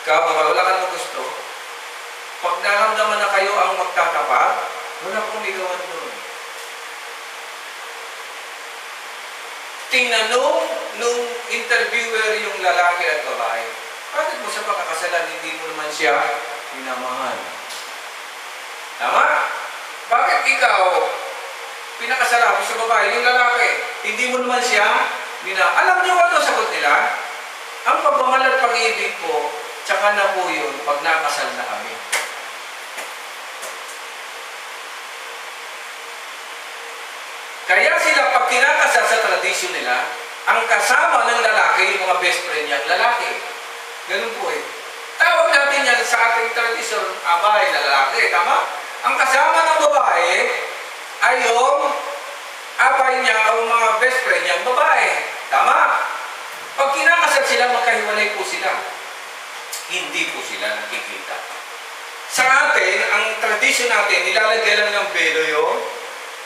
Ikaw, babae, wala ka naman gusto. Pag naramdaman na kayo ang magtatapat, wala pong ligawan doon. Tingnan nung interviewer yung lalaki at babae. Bakit mo siya pakakasalan, hindi mo naman siya minamahal? Tama? Bakit ikaw pinakasalan mo sa babae, yung lalaki, hindi mo naman siya minamahal? Alam niyo ano sagot nila? Ang pagmamahal at pag-ibig ko, tsaka na po yun pag nakasal na kami. Kaya sila pag kinakasal sa tradisyon nila, ang kasama ng lalaki, yung mga best friend niya, lalaki. Ganun po eh. Tawag natin yan sa ating tradisyon, abay na lalaki. Tama? Ang kasama ng babae ay yung abay niya o mga best friend niya, babae. Tama? Pag kinakasal sila, magkahiwalay po sila. Hindi po sila nakikita. Sa atin, ang tradisyon natin, nilalagyan lang ng belo yung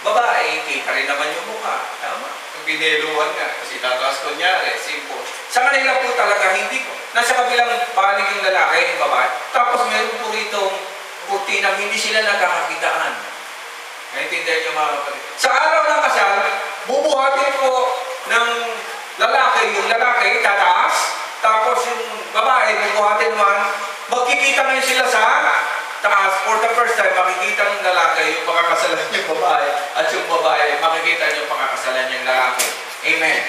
babae, kita rin naman yung mukha. Tama? Bineluhan nga. Kasi tataas ko niya, simple. Sa kanila po talaga, hindi po. Nasa kabilang panig yung lalaki, yung babae. Tapos meron po rito putinang hindi sila nagkakakitaan. Naintindihan niyo mga kapatid. Sa araw ng kasal, bubuhatin po ng lalaki, yung lalaki, tataas. Tapos yung babae, bubuhatin naman. Magkikita ngayon sila sa taas. For the first time, makikita ng lalaki yung pakakasalan niyang babae. At yung babae, makikita niyo yung pakakasalan niyang lalaki. Amen.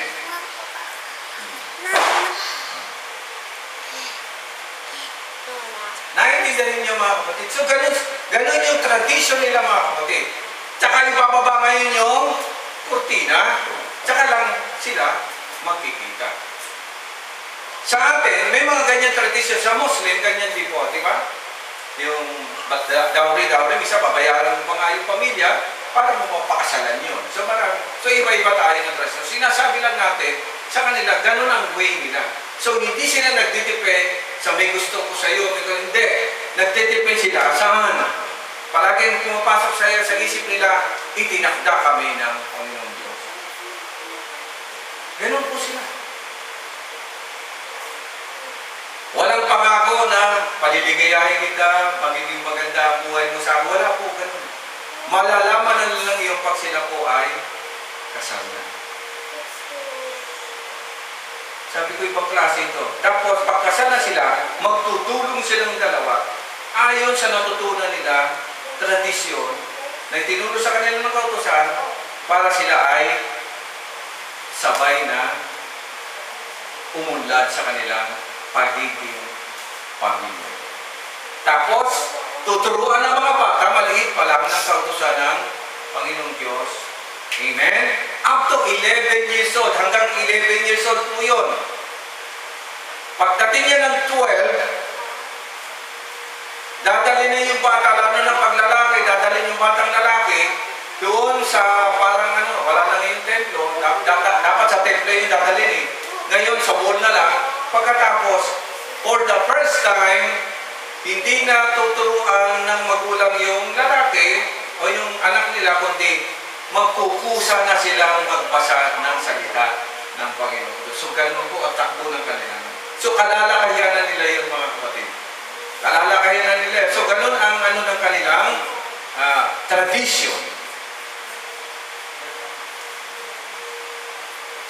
Naintindihan niyo mga kapatid. So, ganun yung tradition nila mga kapatid. Tsaka ibababa ngayon yung kurtina. Tsaka lang sila magkikita. Sa atin, may mga ganyan tradition. Sa Muslim, ganyan din po. Di ba? Yung dowry, isa babayaran mo pa nga yung pamilya para mo mapakasalan yun. So, iba-iba tayo ng tradition. Sinasabi lang natin, sa kanila, ganun ang way nila. So, hindi sila nagdidepend sa may gusto ko sa iyo, hindi. Nagdidepend sila saan? Palaging pumapasok sa isip nila, itinakda kami ng Panginoon Diyos. Ganun po sila. Walang pangako na paliligayahin kita, magiging maganda ang buhay mo sa akin. Wala po ganun. Malalaman na lang yung pag sila po ay kasal na. Sabi ko ibang klase ito. Tapos pagkasal na sila, magtutulong silang dalawa ayon sa natutunan nila, tradisyon, na itinuro sa kanila ng kautusan para sila ay sabay na umunlad sa kanilang pagiging pamilya. Tapos, tuturuan ng mga bata, maliit pa lang ng kautusan ng Panginoong Diyos. Amen? Up to 11 years old. Hanggang 11 years old po yun. Pagdating niya ng 12, dadalhin na yung bata, lalo na paglalaki, dadalhin yung batang lalaki doon sa parang wala na yung templo. Dapat sa templo yung dadalhin eh. Ngayon, sa wall na lang. Pagkatapos, for the first time, hindi na tuturuan ng magulang yung lalaki o yung anak nila, kundi magkukusa na silang magbasa ng salita ng Panginoon. So, ganun po at takbo ng kanila. So, kalalakayan na nila yung mga kapatid. Kalalakayan na nila. So, ganun ang ng kanilang tradition.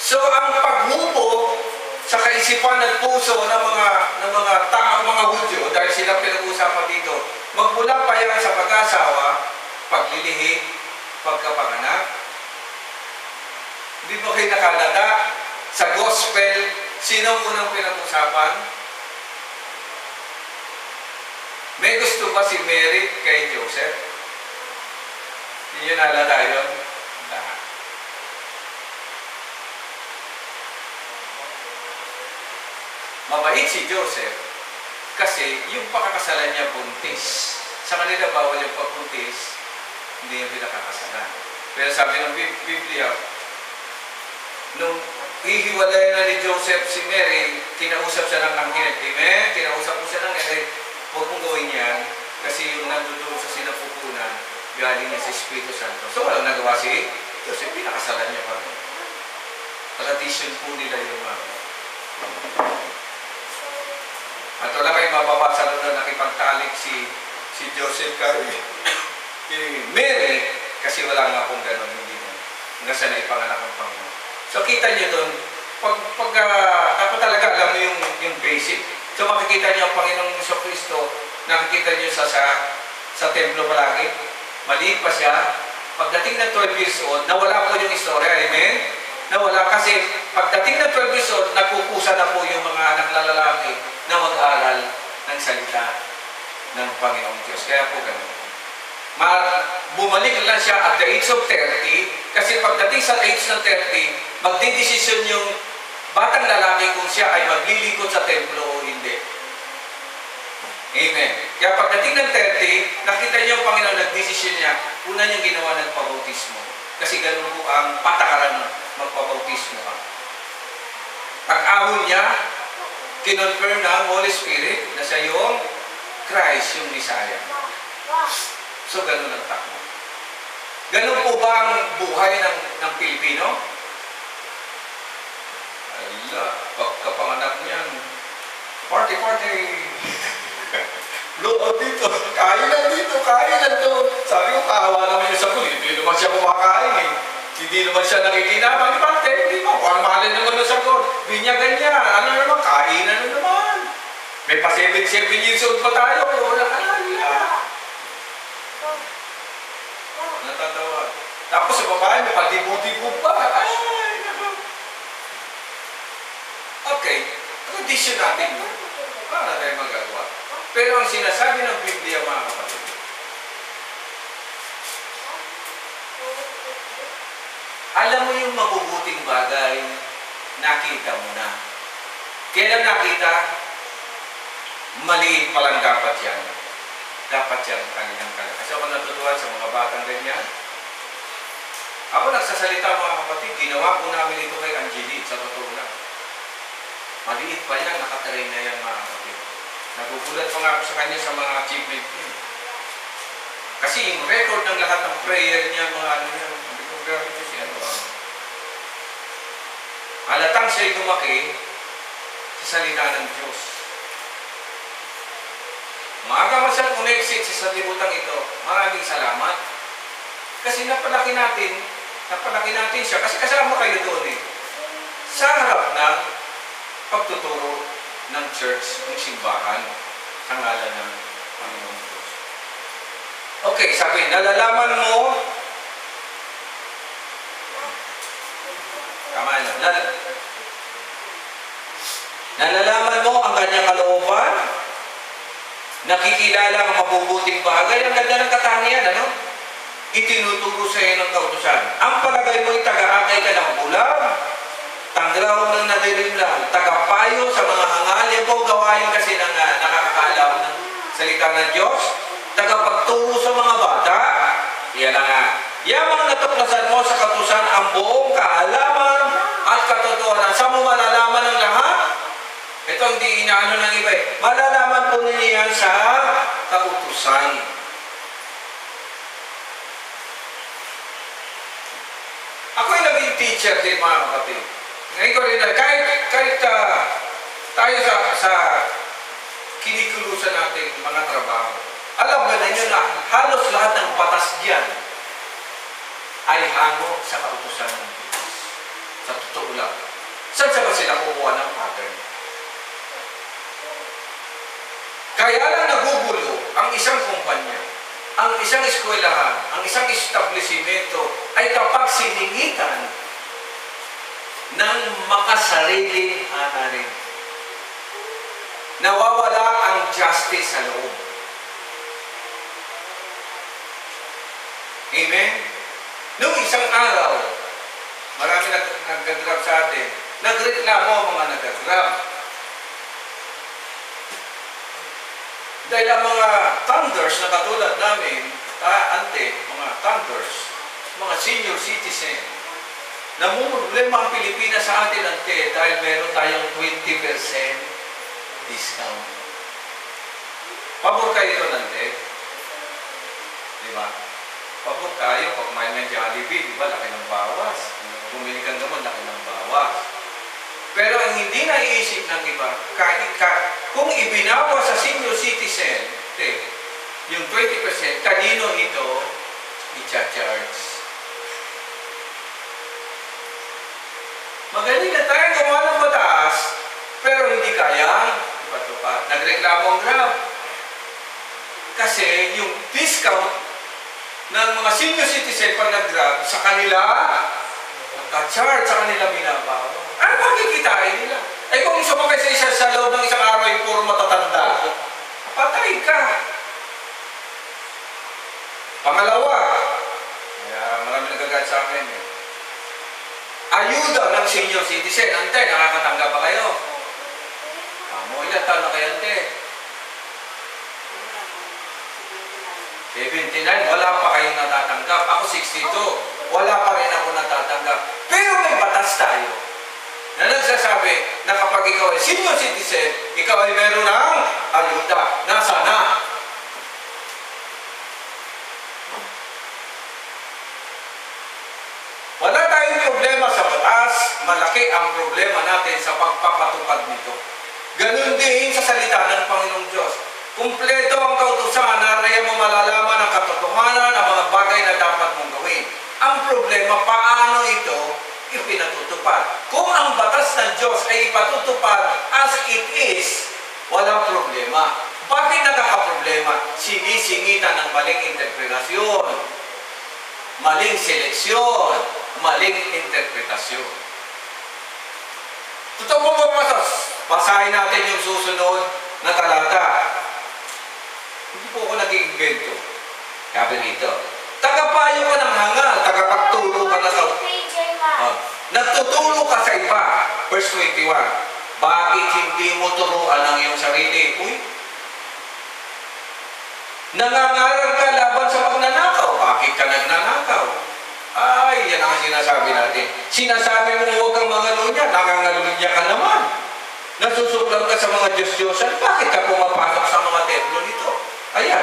So, ang pagmupo sa kaisipan at puso ng mga tao, mga Hudyo, dahil silang pinag-uusapan dito, magmula pa yan sa pag-asawa, paglilihi, pagkapanganak. Hindi ba kayo nakalata sa gospel, sino unang pinag-usapan? May gusto ba si Mary kay Joseph? Hindi nyo nalata yun? Lahat. Mabait si Joseph kasi yung pakakasalan niya buntis. Sa kanila bawal yung pagbuntis, hindi yung pinakakasalan. Pero sabi ng Biblia, nung hihiwalay na ni Joseph si Mary, kinausap siya ng anghel. Kinausap mo siya ng anghel, huwag mong gawin yan kasi yung nandun sa sinapupunan, galing niya sa Espiritu Santo. So walang nagawa si Joseph, pinakasalan niya pa rin. Tradition po nila yung mga. At wala kayong Lazaro na nakipagtalik si Joseph kay Mary, kasi wala nga pong gano'n, hindi na. Hanggang sa naipanganak ang Panginoon. So kita niyo doon, dapat talaga alam mo yung basic. So makikita niyo ang Panginoong Jesucristo, nakikita niyo sa templo palagi. Maliit pa siya. Pagdating ng 12 years old, nawala po yung istorya. Amen? Nawala kasi pagdating ng 12 years old, nagpupusa na po yung mga anak na lalaki na mag-aral ng salita ng Panginoong Diyos. Kaya po ganun. Bumalik lang siya at the age of 30, kasi pagdating sa age ng 30, magdidesisyon yung batang lalaki kung siya ay maglilingkod sa templo o hindi. Amen. Kaya pagdating ng 30, nakita niyo ang Panginoon, nagdesisyon niya, una niyang ginawa ng pabautismo. Kasi ganun po ang patakaran magpabautismo ka. Pag-ahon niya, kinonfirm na ang Holy Spirit na siya yung Christ, yung Messiah. So, ganun ang takbo. Ganun po ba ang buhay ng Pilipino? Ala, pagkapanganak niyan, party! Blow dito, kainan dito. Sabi ko, kahawa naman yung sagot. Hindi naman siya kumakain eh. Hindi naman siya nakikinabang. Di ba? Hindi mo. Kung mahalin naman yung sagot. Binyagan niya. Ano naman? Kainan na naman. May pa 7 years old pa tayo. Wala ka na. Natatawa. Tapos sa babae, may padibo-dibo pa. Ay, naku. Okay. Tradisyon natin. Para tayo magagawa. Pero ang sinasabi ng Biblia, mga kapatid, alam mo yung mabubuting bagay, nakita mo na. Kailan nakita? Maliit pa lang dapat yan. Dapat yan kanilang kalaki. Kasi ako natutuwa sa mga batang ganyan. Ako nagsasalita, mga kapatid, ginawa ko namin ito kay Angelique, sa totoo lang. Maliit pa yan, nakatrain na yan, mga kapatid. Nagugulat pa nga ako sa kanya sa mga achievement niya. Kasi yung record ng lahat ng prayer niya, mga ano niya, hindi ko grabe ko siya. Halatang siya'y lumaki sa salita ng Diyos. Maaga man siyang umexit sa sanlibutan ito, maraming salamat. Kasi napalaki natin siya, kasi kasama kayo doon eh. Sa harap ng pagtuturo ng church, ng simbahan, sa ngalan ng Panginoong Diyos. Okay, sabi, nalalaman mo, tama na, nalalaman mo ang kanyang kalooban, nakikilala ang mabubuting bagay, ang ganda ng katangian, ano? Itinuturo sa iyo ng kautusan. Ang palagay mo ay taga-akay ka ng bulag, tanglaw ng nadilim lang, tagapayo sa mga hangal, yan po gawain kasi ng nakakakalaw ng salita ng Diyos, tagapagturo sa mga bata, yan na nga. Yan mga natuklasan mo sa kautusan ang buong kaalaman at katotohanan. Saan mo malalaman ang lahat? Ito hindi inaano ng iba eh. Malalaman po ninyo yan sa kautusan. Ako'y naging teacher din, mga kapatid. Ngayon ko rin na, kahit tayo sa kinikulusan natin mga trabaho, alam ba ninyo na halos lahat ng batas diyan ay hango sa kautusan ng Diyos. Sa totoo lang. Saan ba sila kukuha ng pattern? Kaya lang nagugulo ang isang kumpanya, ang isang eskwelahan, ang isang establishmento ay kapag siningitan ng makasariling hangarin. Nawawala ang justice sa loob. Amen? Noong isang araw, marami nag-grab sa atin. Nagreklamo ang mga nag-grab. Dahil ang mga thunders na katulad namin, mga thunders, mga senior citizen, namumroblema ang Pilipinas sa atin, ante, dahil meron tayong 20% discount. Pabor kayo ito, ante. Diba? Pabor tayo, pag may ng Jollibee, diba, laki ng bawas. Bumili ka naman, laki ng bawas. Pero ang hindi naiisip ng iba, kung ibinawa sa senior citizen, yung 20%, kanino ito i-charge? Magaling na tayo gumawa ng batas, pero hindi kayang ipatupad. Nagreklamo ang Grab. Kasi yung discount ng mga senior citizen pag nag-Grab, sa kanila, nagka-charge, sa kanila binabawa. Ano makikitain nila? Eh kung sumakay sa isa sa loob ng isang araw ay puro matatanda, patay ka. Pangalawa, kaya marami nagagalit sa akin eh. Ayuda ng senior citizen. Ante, nakakatanggap ba kayo? Ilan taon na kayo, ante? 79, wala pa kayong natatanggap. Ako 62, wala pa rin ako natatanggap. Pero may batas tayo na nagsasabi na kapag ikaw ay senior citizen, ikaw ay meron ng ayuda. Nasa na? Wala tayong problema sa batas, malaki ang problema natin sa pagpapatupad nito. Ganun din sa salita ng Panginoong Diyos. Kumpleto ang kautusan, nariyan mo malalaman ang katotohanan, ang mga bagay na dapat mong gawin. Ang problema, paano ito ipinatutupad? Kung ang batas ng Diyos ay ipatutupad as it is, walang problema. Bakit nagkakaproblema? Sinisingitan ng maling interpretasyon, maling seleksyon, maling interpretasyon. Totoo po ba, Pastor? Basahin natin yung susunod na talata. Hindi po ako nag-iimbento. Sabi rito, tagapayo ka ng hangal, tagapagturo ka na sa... nagtuturo ka sa iba. Verse 21, bakit hindi mo turuan ang iyong sarili? Uy, nangangaral ka laban sa pagnanakaw. Bakit ka nagnanakaw? Ay, yan ang sinasabi natin. Sinasabi mo huwag kang mangalunya, nangangalunya ka naman. Nasusuklam ka sa mga Diyos-Diyosan, bakit ka pumapasok sa mga templo nito? Ayan,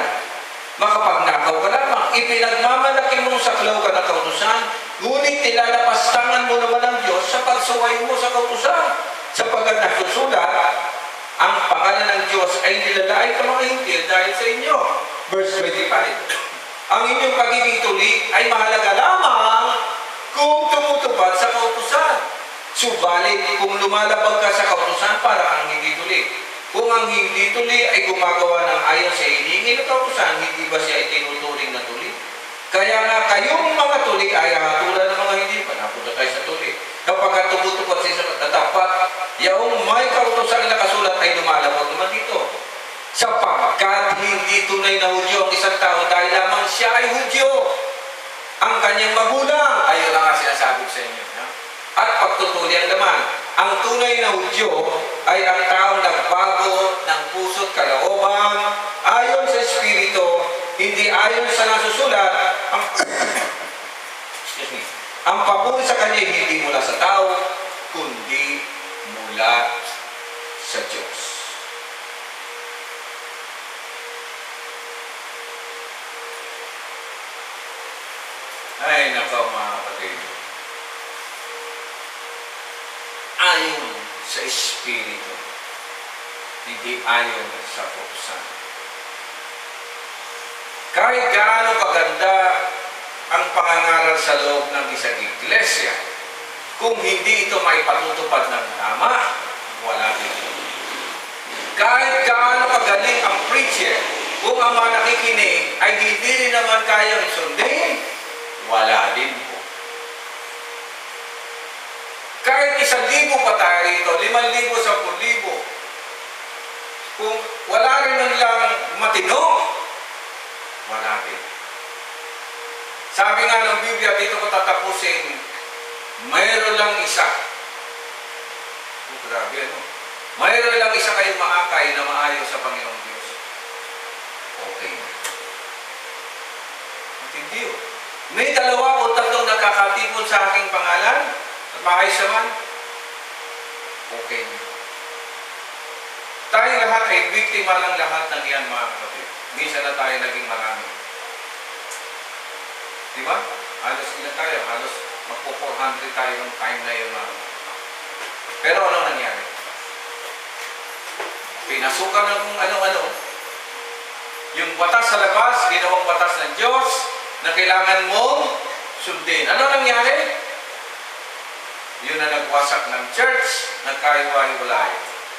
makapagnakaw ka lamang, ipinagmamalaki mong saklaw ka ng kautusan, ngunit nilalapastangan mo naman ang Diyos sa pagsuway mo sa kautusan. Sapagkat nasusulat, ang pangalan ng Diyos ay nilalait ng mga hintil dahil sa inyo. Verse 25, ang inyong pagiging tuli ay mahalaga lamang kung tumutupad sa kautusan. Subalit, kung lumalabag ka sa kautusan, para kang hindi tuli. Kung ang hindi tuli ay gumagawa ng ayon sa hinihingi ng kautusan, hindi ba siya itinuturing na tuli? Kaya nga kayong mga tuli ay hatulan ng mga hindi pa. Napunta tayo sa tuli. Kapag tumutupad sa isang natapat, yaong may kautusan na nakasulat ay lumalabag naman dito. Sapagkat hindi tunay na Hudyo ang isang tao dahil lamang siya ay Hudyo. Ang kanyang magulang, ayun lang nga sinasabi sa inyo. At pagtutuli ang laman. Ang tunay na Hudyo ay ang taong nagbago ng puso't kalooban ayon sa Espiritu, hindi ayon sa nasusulat. Ang papuri sa kanya hindi mula sa tao, kundi mula sa Diyos. Ay, nakaw mga kapatid. Ayon sa Espiritu, hindi ayon sa kautusan. Kahit gaano kaganda ang pangangaral sa loob ng isang iglesia, kung hindi ito may patutupad ng tama, wala dito. Kahit gaano kagaling ang preacher, kung ang mga nakikinig ay hindi rin naman kayang sundin, wala din po. Kahit 1,000 pa tayo rito, 5,000, 10,000, kung wala rin lang matino, wala din. Sabi nga ng Biblia, dito ko tatapusin, mayroon lang isa. Grabe, ano? Mayroon lang isa kayong maakay na maayos sa Panginoong Diyos. Okay. Matindi yun. May 2 o 3 nakakatipon sa aking pangalan, at maayos naman, okay. Tayo lahat ay biktima ng lahat ng iyan, mga kapatid. Minsan na tayo naging marami. Diba? Halos ilan tayo? Halos magpo-400 tayo ng time na yun, mga kapatid. Pero ano nangyari? Pinasukan ng kung ano-ano, Yung batas sa labas, ginawang batas ng Diyos na kailangan mong sundin. Ano nangyari? Yun na nagwasak ng church, nagkaiwa-iwalay.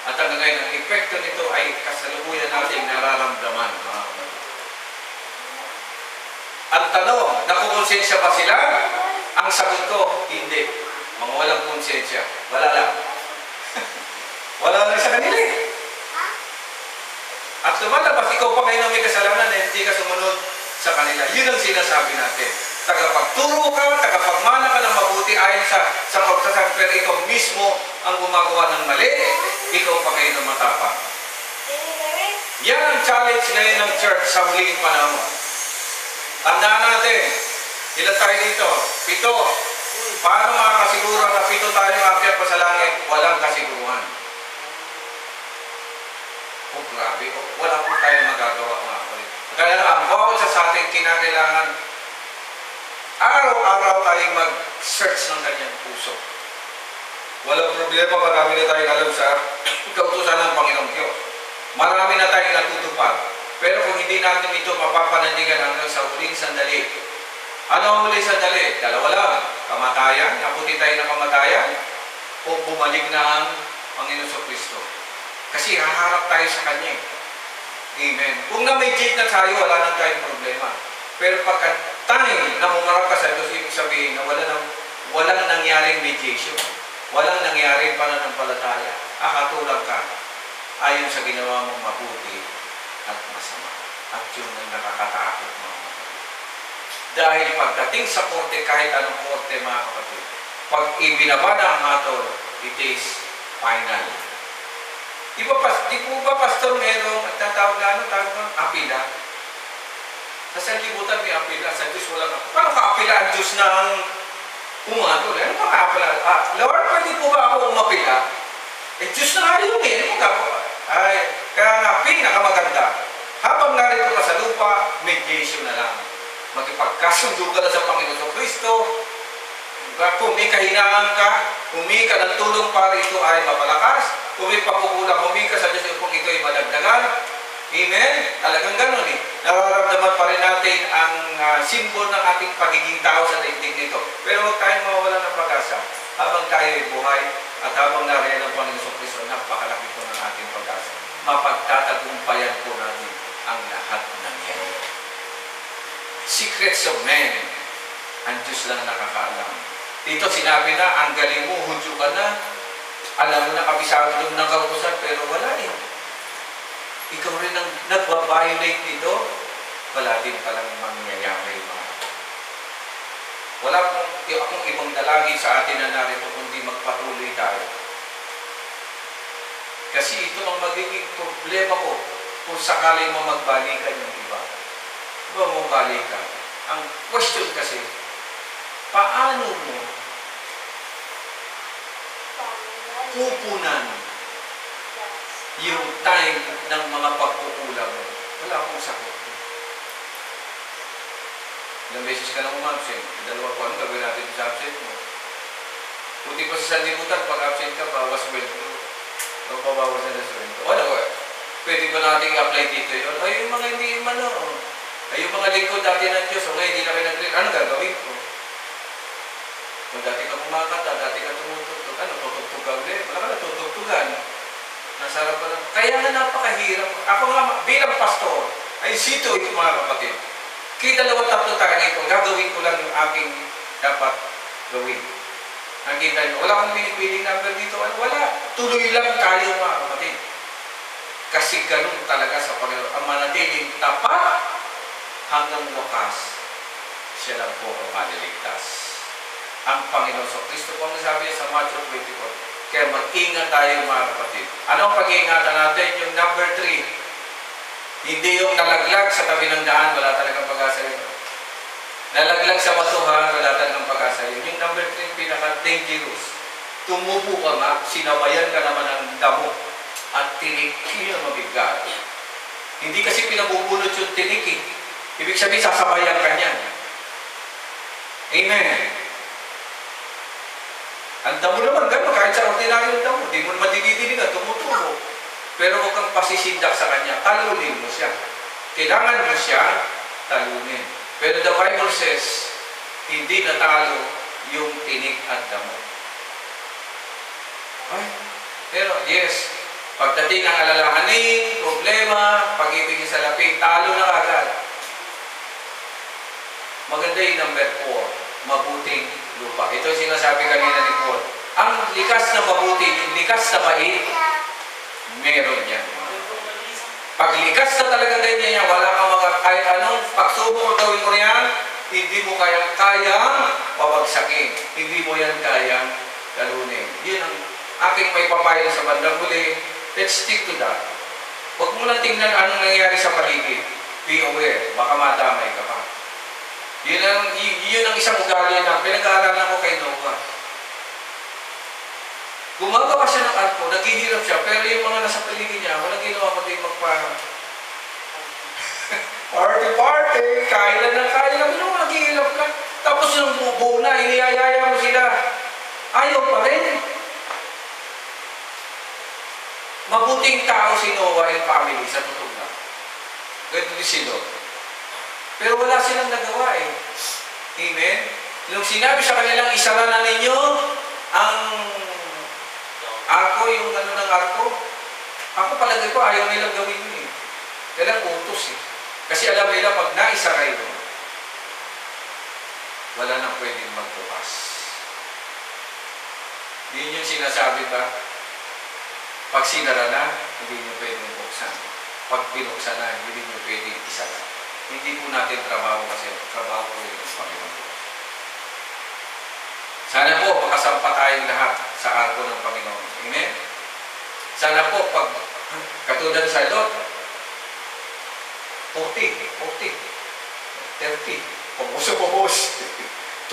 At hanggang ngayon, ang epekto nito ay kasalukuyan nating nararamdaman. Ang tanong, nakukonsensya ba sila? Ang sagot ko, hindi. Mga walang konsensya. Wala lang. Wala lang sa kanila. At lumalabas, ikaw pa ngayon ang may kasalanan na hindi ka sumunod sa kanila. Yun ang sinasabi natin. Tagapagturo ka, tagapagmana ka ng mabuti ayon sa pagsasang, pero ikaw mismo ang gumagawa ng mali, ikaw pa ngayon ang matapang. Yan ang challenge ngayon ng church sa huling panahon. Tandaan natin, ilan tayo dito? 7. Paano makakasiguro na 7 tayo maakyat pa sa langit? Walang kasiguruhan. Oh, grabe. Wala po tayo magagawa mga kapatid. Kaya ang bawat sa atin kinakailangan araw-araw tayong mag-search ng kanyang puso. Walang problema, marami na tayong alam sa kautusan ng Panginoong Diyos. Marami na tayong natutupad. Pero kung hindi natin ito mapapanandingan hanggang sa huling sandali, ano ang huling sandali? Dalawa lang. Kamatayan, naputi tayo ng kamatayan, o bumalik na ang Panginoon Kristo. Kasi haharap tayo sa Kanya. Amen. Kung na-mediate na tayo, wala nang tayong problema. Pero pagka time na humarap ka sa Diyos, ibig sabihin na walang nangyaring mediation. Walang nangyaring pananampalataya. Akatulad ka ayon sa ginawa mong mabuti at masama. At yun ang nakakatakot mga kapatid. Dahil pagdating sa korte, kahit anong korte mga kapatid, pag ibinaba na ang hatol, it is final. Di po ba, Pastor, merong tatawag na tawag ng apila? Sa sanlibutan may apila, sa Diyos walang apila. Paano ka-apila ang Diyos na ang umatol? Ano pa ka-apila? Lord, pwede po ba ako umapila? Diyos na nga yun eh. Ano ka po? Kaya nga, pinakamaganda. Habang narito ka sa lupa, mediation na lang. Magipagkasundo ka na sa Panginoon Kristo. Kung may kahinaan ka, humingi ka ng tulong para ito ay mapalakas. Kung may papukulang, humingi ka sa Diyos kung ito ay madagdagan. Amen? Talagang ganun eh. Nararamdaman pa rin natin ang simbol ng ating pagiging tao sa daigdig nito. Pero huwag tayong mawawala ng pag-asa. Habang tayo ay buhay at habang nariyan ang Panginoon Kristo, napakalaki po ng ating pag-asa. Mapagtatagumpayan po natin ang lahat ng yan. Secrets of men, ang Diyos lang nakakaalam. Dito sinabi na, ang galing mo, Hudyo ka na, alam mo na kabisado doon ng kautusan, pero wala eh. Ikaw rin ang nagbabiolate nito, wala din palang mangyayari mga. Wala akong ibang dalagi sa atin na narito kundi magpatuloy tayo. Kasi ito ang magiging problema ko kung sakali mo magbalikan yung iba. Diba mo balikan? Ang question kasi, paano mo pupunan yung time ng mga pagkukulang mo? Wala akong sakot. Ilang beses ka lang umabsent. Dalawa po, ano gagawin natin sa absent mo? Puti pa sa sanlibutan, pag absent ka, bawas sweldo. O pabawas na ng sweldo. Wala ko. Pwede ba natin i-apply dito yun? Ay, yung mga hindi imano. Ay, yung mga lingkod dati ng Diyos, okay, hindi na kayo nag-link. Ano gagawin ko? Kung dati ka kumakata, dati ka tumutugtog, ano, tutugtog ka ulit? Wala ka na tutugtugan. Nasarap pa lang. Kaya nga napakahirap. Ako nga, bilang pastor, ay sito ito mga kapatid. Kaya 2-3 tayo ito, gagawin ko lang yung aking dapat gawin. Nakita nyo, wala akong pinipiling number dito. Ano, wala. Tuloy lang tayo mga kapatid. Kasi ganun talaga sa Panginoon. Ang manatiling tapat hanggang wakas, siya lang po ang maliligtas. Ang Panginoon sa Kristo po ang sabi sa Matthew 24. Kaya mag-ingat tayo mga kapatid. Anong pag-iingatan natin? Yung number 3. Hindi yung nalaglag sa tabi ng daan, wala talagang pag-asa yun. Nalaglag sa batuhan, wala talagang pag-asa yun. Yung number 3, pinaka-dangerous. Tumubo ka nga, sinabayan ka naman ng damo at tiniki na mabigat. Hindi kasi pinabubulot yung tiniki. Ibig sabihin, sasabayan ka niyan. Amen. Ang damo naman, gano'n, kahit sa ordinaryo damo, di mo naman dinidinig, tumutubo. Pero huwag kang pasisindak sa kanya, talulin mo siya. kailangan mo siya talunin. Pero the Bible says, hindi natalo yung tinik at damo. Ay, pero yes, pagdating ng alalahanin, problema, pag-ibig sa lapi, talo na agad. Maganda yung number 4, mabuting lupa. Ito yung sinasabi kanina ni Paul. Ang likas na mabuti, yung likas na bait, meron yan. Pag likas na talaga ganyan yan, wala kang kahit anong pagsubok o gawin mo yan, hindi mo kayang pabagsakin. Hindi mo yan kayang talunin. Yun ang aking may papayo sa bandang huli. Let's stick to that. Huwag mo lang tingnan anong nangyayari sa paligid. Be aware. Baka madamay ka pa. Yun ang isang ugali na pinag-aaralan ko kay Noah. Gumagawa siya ng arko, naghihirap siya, pero yung mga nasa paligid niya, walang ginawa kundi party, kailan ng kailan, naghihirap ka. Tapos yung buo na, iniyayaya mo sila. Ayaw pa rin. Mabuting tao si Noah and family sa totoo na. Ganito din si Lot. Pero wala silang nagawa eh. Amen? Nung sinabi sa kanilang isara na ninyo, ang arko, yung ano ng arko, ako palagay ko ayaw nilang gawin yun eh. Kailang utos eh. Kasi alam nila pag naisara yun, wala nang pwedeng magbukas. Yun yung sinasabi ba? Pag sinara na, hindi nyo pwedeng buksan. Pag binuksan na, hindi nyo pwedeng isara. Hindi po natin trabaho kasi trabaho po yung Panginoon. Sana po makasampa tayong lahat sa arko ng Panginoon. Amen? Sana po pag katulad sa Lot, 40, 30, pabos,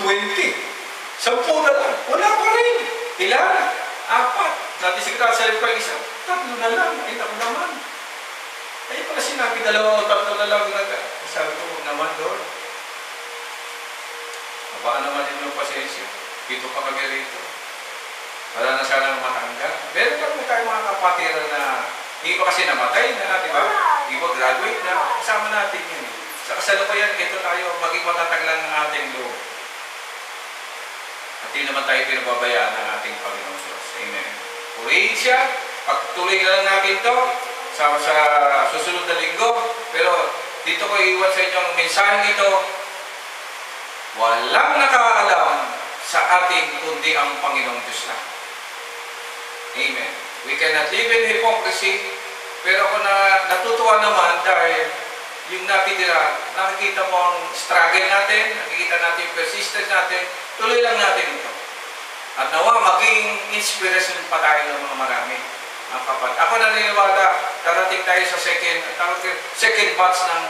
20, 10 na lang. Wala pa rin. Ilan? 4. Dati sigurado sa pa isa. 3 na lang. Ay, ako naman. Ay, pala sinabi 2 o 3 na lang. Sabi ko, huwag naman, Lord. Mabaan naman yung pasensya. Dito pa kami rito. Wala na sanang matanggal. Meron kami tayo mga kapatiran na hindi pa kasi namatay na, di ba? Hindi pa graduate na. Kasama natin yun. Sa kasalukuyan, ito tayo maging matatag lang ng ating loob. At hindi naman tayo pinababayaan ng ating Panginoon Diyos. Amen. Purihin siya. Pagtuloy na lang natin ito sa susunod na linggo. Pero dito ko iwan sa inyo ang mensahe ito. Walang nakakaalam sa atin kundi ang Panginoong Diyos lang. Amen. We cannot live in hypocrisy, pero ako natutuwa naman dahil yung natitira, nakikita mo ang struggle natin, nakikita natin yung persistence natin, tuloy lang natin ito. At nawa, maging inspiration pa tayo ng mga marami. Ang kapatid. Ako naniniwala, darating tayo sa second batch ng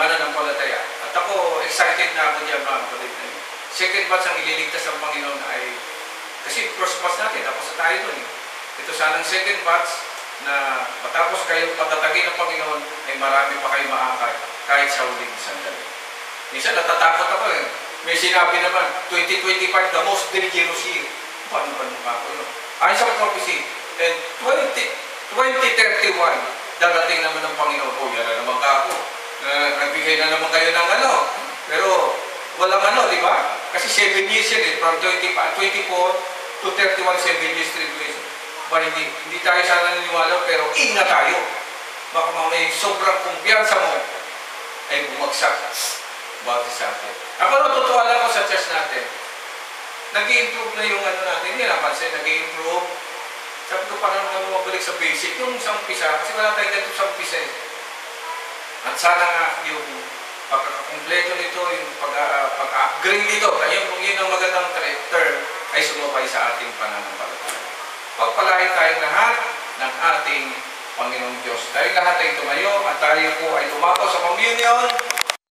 mananampalataya. At ako, excited na ako dyan mga kapatid. Second batch ang ililigtas ng Panginoon ay, kasi first batch natin, tapos na tayo doon. Ito sanang second batch na matapos kayo patatagin ng Panginoon, ay marami pa kayo maakay kahit sa huling sandali. Minsan natatakot ako eh. May sinabi naman, 2025, the most dangerous year. Paano ba nung ako yun? Ayon sa prophecy, and 2031, darating naman ng Panginoon. Oh, yan na naman ako. Nagbigay na naman kayo ng ano. Pero, walang ano, di ba? Kasi 7 years yan eh. From 24 to 31, 7 years tribulation. Ba, hindi tayo sana naniniwala, pero ingat tayo. Baka may sobrang kumpiyansa mo ay bumagsak bawat sa atin. Ako natutuwa lang ako sa church natin. Nag-i-improve na yung ano natin. Hindi napansin, nag-i-improve. Sabi ko parang mabalik sa basic. Yung sa umpisa, kasi wala tayong ganito sa umpisa eh. At sana nga yung pagkakakumpleto nito, yung pag-upgrade nito, kung yun ang magandang term, ay sumabay sa ating pananampalataya. Pagpalain tayong lahat ng ating Panginoong Diyos. Tayong lahat ay tumayo at tayo po ay tumapo sa communion.